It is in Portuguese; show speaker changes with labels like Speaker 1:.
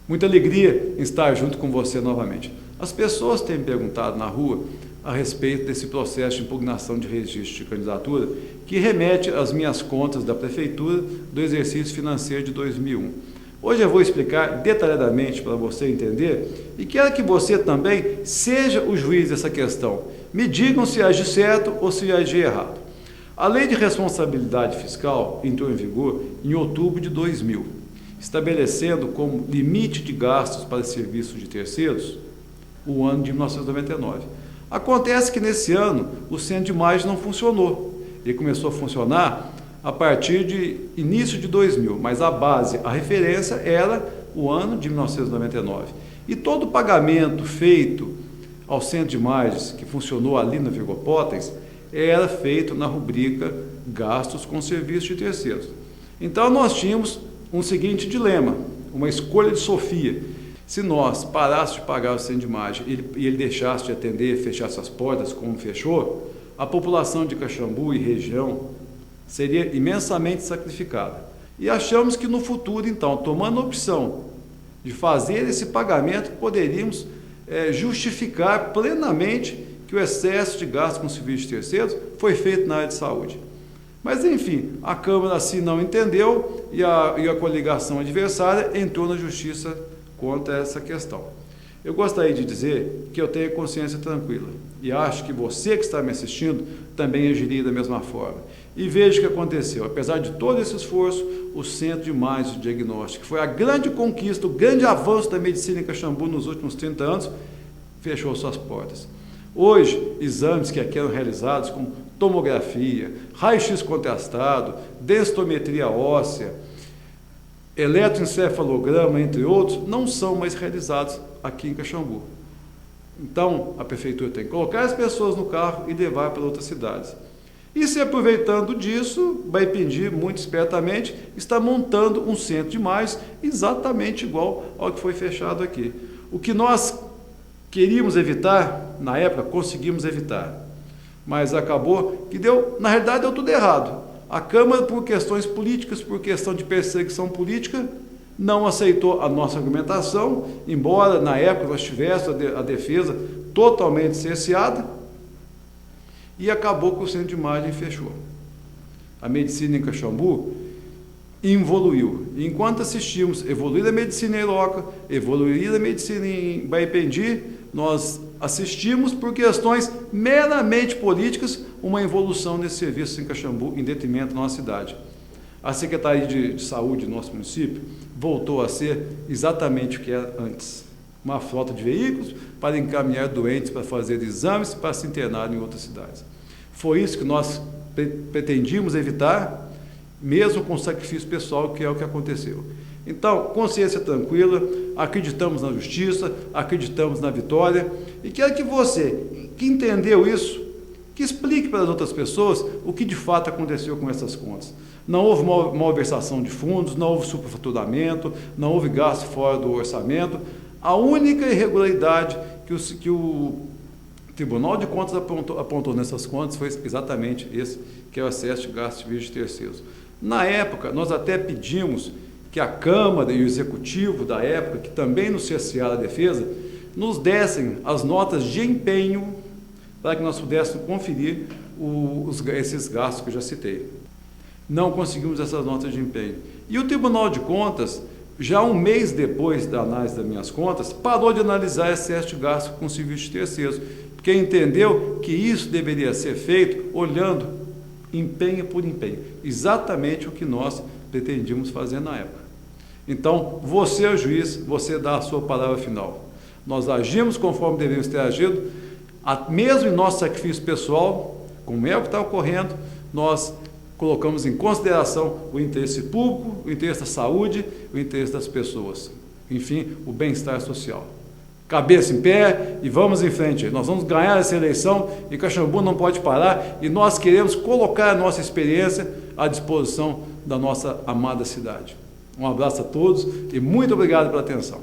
Speaker 1: Muita alegria em estar junto com você novamente. As pessoas têm me perguntado na rua a respeito desse processo de impugnação de registro de candidatura que remete às minhas contas da Prefeitura do exercício financeiro de 2001. Hoje eu vou explicar detalhadamente para você entender e quero que você também seja o juiz dessa questão. Me digam se agi certo ou se agi errado. A Lei de Responsabilidade Fiscal entrou em vigor em outubro de 2000, estabelecendo como limite de gastos para serviços de terceiros o ano de 1999. Acontece que nesse ano o Centro de Imagem não funcionou. Ele começou a funcionar a partir de início de 2000, mas a base, a referência era o ano de 1999. E todo o pagamento feito ao Centro de Imagens, que funcionou ali na Virgopótens, era feito na rubrica gastos com serviços de terceiros. Então nós tínhamos um seguinte dilema, uma escolha de Sofia. Se nós parássemos de pagar o Centro de Imagem e ele deixasse de atender, fechasse as portas como fechou, a população de Caxambu e região seria imensamente sacrificada. E achamos que no futuro, então, tomando a opção de fazer esse pagamento, poderíamos justificar plenamente que o excesso de gastos com serviços de terceiros foi feito na área de saúde. Mas, enfim, a Câmara assim não entendeu e a coligação adversária entrou na Justiça contra essa questão. Eu gostaria de dizer que eu tenho consciência tranquila e acho que você que está me assistindo também agiria da mesma forma. E veja o que aconteceu. Apesar de todo esse esforço, o Centro de Imagem e Diagnóstico, que foi a grande conquista, o grande avanço da medicina em Caxambu nos últimos 30 anos, fechou suas portas. Hoje, exames que aqui eram realizados como tomografia, raio-x contrastado, densitometria óssea, eletroencefalograma, entre outros, não são mais realizados aqui em Caxambu. Então, a Prefeitura tem que colocar as pessoas no carro e levar para outras cidades. E se aproveitando disso, Baipendi, muito espertamente, está montando um centro de imagens exatamente igual ao que foi fechado aqui. O que nós queríamos evitar, na época, conseguimos evitar. Mas acabou que na realidade deu tudo errado. A Câmara, por questões políticas, por questão de perseguição política, não aceitou a nossa argumentação, embora na época nós tivéssemos a defesa totalmente cerceada, e acabou que o Centro de Imagem fechou. A medicina em Caxambu evoluiu. Enquanto assistimos evoluir a medicina em Iroca, evoluir a medicina em Baipendi, nós assistimos por questões meramente políticas uma evolução nesse serviço em Caxambu em detrimento da nossa cidade. A Secretaria de Saúde do nosso município voltou a ser exatamente o que era antes. Uma frota de veículos para encaminhar doentes para fazer exames para se internar em outras cidades. Foi isso que nós pretendíamos evitar, mesmo com sacrifício pessoal, que é o que aconteceu. Então, consciência tranquila, acreditamos na justiça, acreditamos na vitória, e quero que você, que entendeu isso, que explique para as outras pessoas o que de fato aconteceu com essas contas. Não houve malversação de fundos, não houve superfaturamento, não houve gasto fora do orçamento. A única irregularidade que o Tribunal de Contas apontou nessas contas foi exatamente esse, que é o excesso de gastos de terceiros. Na época, nós até pedimos que a Câmara e o Executivo da época, que também nos cercearam a defesa, nos dessem as notas de empenho para que nós pudéssemos conferir esses gastos que eu já citei. Não conseguimos essas notas de empenho. E o Tribunal de Contas, já um mês depois da análise das minhas contas, parou de analisar excesso de gasto com serviços de terceiros, porque entendeu que isso deveria ser feito olhando empenho por empenho, exatamente o que nós pretendíamos fazer na época. Então, você é o juiz, você dá a sua palavra final. Nós agimos conforme devemos ter agido, mesmo em nosso sacrifício pessoal, como é o que está ocorrendo, nós colocamos em consideração o interesse público, o interesse da saúde, o interesse das pessoas, enfim, o bem-estar social. Cabeça em pé e vamos em frente. Nós vamos ganhar essa eleição e Caxambu não pode parar e nós queremos colocar a nossa experiência à disposição da nossa amada cidade. Um abraço a todos e muito obrigado pela atenção.